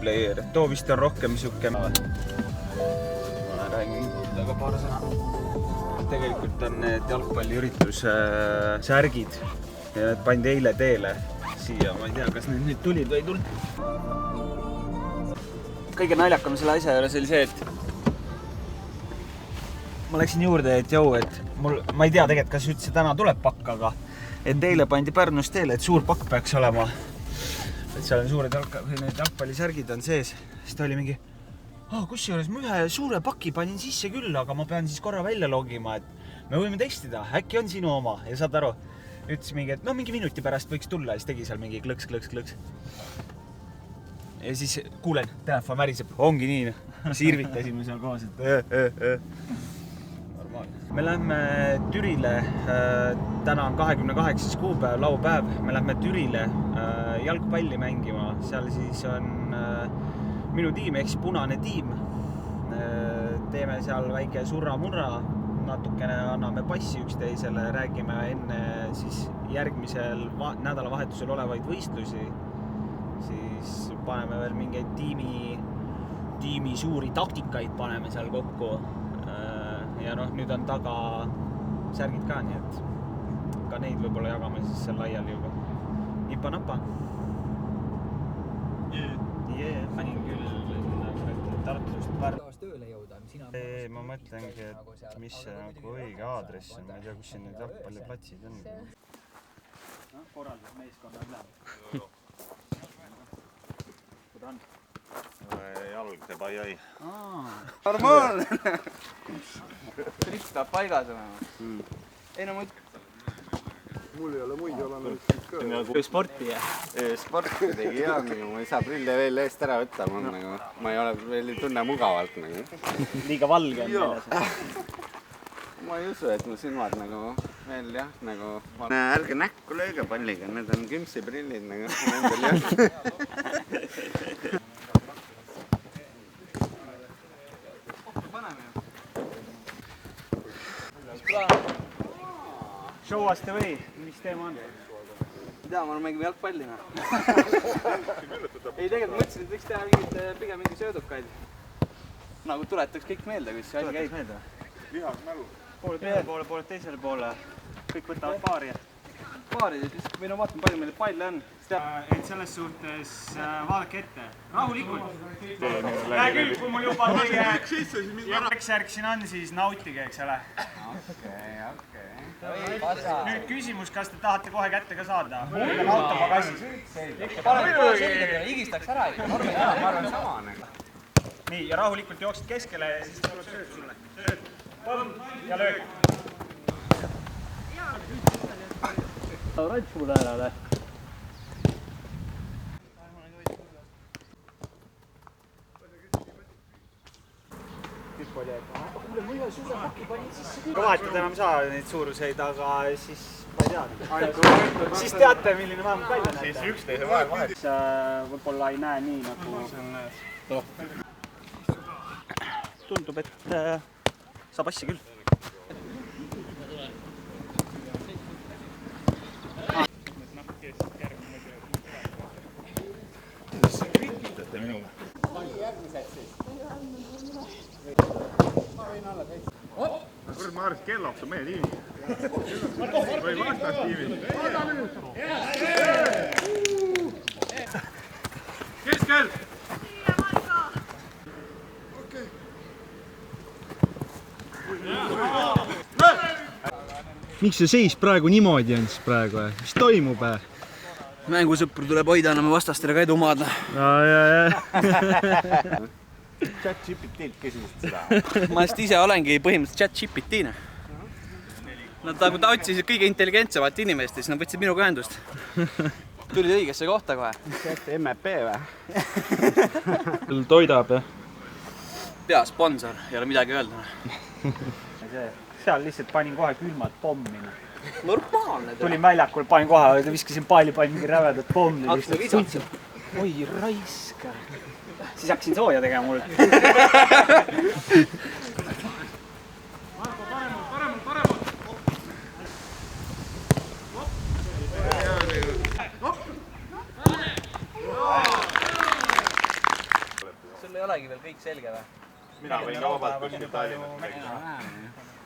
player, too vist on rohkem siuke. Ma räägin taga paar sõna. Tegelikult on need jalgpalliüritus särgid ja need pandi eile teele siia. Ma ei tea, kas need nüüd tulid või ei tulnud. Kõige naljakam selle asja juures oli see, et ma läksin juurde, et jõu, et ma ei tea tegelikult, kas üldse täna tuleb pakk, aga et eile pandi Pärnus teele, et suur pakk peaks olema. Et seal on suured jalgpallisärgid on sees. Siis ta oli mingi, kus juures ma ühe suure paki panin sisse küll, aga ma pean siis korra välja logima, et me võime testida, äkki on sinu oma. Ja saad aru, ütles mingi, et mingi minuti pärast võiks tulla ja siis tegi seal mingi klõks. Ja siis kuulen, telefon väriseb, ongi nii. Siis irvitasime seal koos, et Me lähme Türile, täna on 28. kuupäev, laupäev, me lähme Türile jalgpalli mängima, seal siis on minu tiim, ehk punane tiim. Teeme seal väike surra-murra, natukene anname passi üksteisele, räägime enne siis järgmisel nädalavahetusel olevaid võistlusi, siis paneme veel mingeid tiimi suuri taktikaid paneme seal kokku. Ja nüüd on taga särgid ka, nii et ka neid võib-olla jagame siis seal laiali juba. Nipa-napa. Panin küll Tartust Pärnust tööle jõuda. Ma mõtlengi, et mis see õige aadress on. Ma ei tea, kus siin need jalgpalliplatsid on. Korraldus meeskonna üle. Kuda on? Jalg teeb ai. Normaalne! Trips tahab paigas olema. Ei no Mul ei ole muid olemas ka. Sporti, jah? Sport tegi hea, ma ei saa prille veel eest ära võtta. Ma ei ole veel ei tunne mugavalt. Liiga valge on meeles. Ma ei usu, et mu silmad veel jah. Ärge näkku lööge palliga, need on kümpsiprillid. Show us the way, mis teema on? Ei tea, ma mängime jalgpallina. Ei, tegelikult mõtlesin, et võiks teha pigem mingi söödukaid. Nagu tuletaks kõik meelde, kus see asi käib. Lihas mälu. Pooled ühele poole, pooled teisele poole. Kõik võtavad paari. Paari, või no vaatame, palju meil palle on. Et selles suhtes vaadake ette. Rahulikult. Näe küll, kui mul juba järg siin on, siis nautige, eks ole. Okei. Nüüd küsimus, kas te tahate kohe kätte ka saada? Mul on autopagassis. Higistaks ära ikka. Ma arvan sama. Nii, ja rahulikult jooksid keskele ja siis tuleb sööd sulle. Sööd. Ja löök. Rants mulle ära. Vahetad enam saa neid suuruseid, aga siis ma ei tea. Siis teate, milline vähemalt välja näete. Siis üksteise vahel. Võib-olla ei näe nii nagu... Tundub, et saab asja küll. Kuidas see kriikitate minuga? Kurat, ma arvan, et Kelloks on meie tiimi. Või vastas tiimi. Keskel! Miks see seis praegu niimoodi on siis praegu? Mis toimub? Mängusõpru tuleb hoida, anname vastastele ka edu maadna. Chat-GPT-lt küsisid seda. Ma just ise olengi põhimõtteliselt Chat-GPT-ne. Nad otsisid kõige intelligentsevat inimest ja siis nad võtsid minuga ühendust. Tulid õigesse kohta kohe. MEP või? Toidab, jah? Pea sponsor, ei ole midagi öelda. Seal lihtsalt panin kohe külmad pommi. Normaalne. Tulin väljakul, panin kohe, viskasin palli, panin mingi rävedat pommi. Oi, raiska. Siis hakkasin sooja tegema mul. olegi veel kõik selge või? mina võin ka vabalt kuskilt ajada.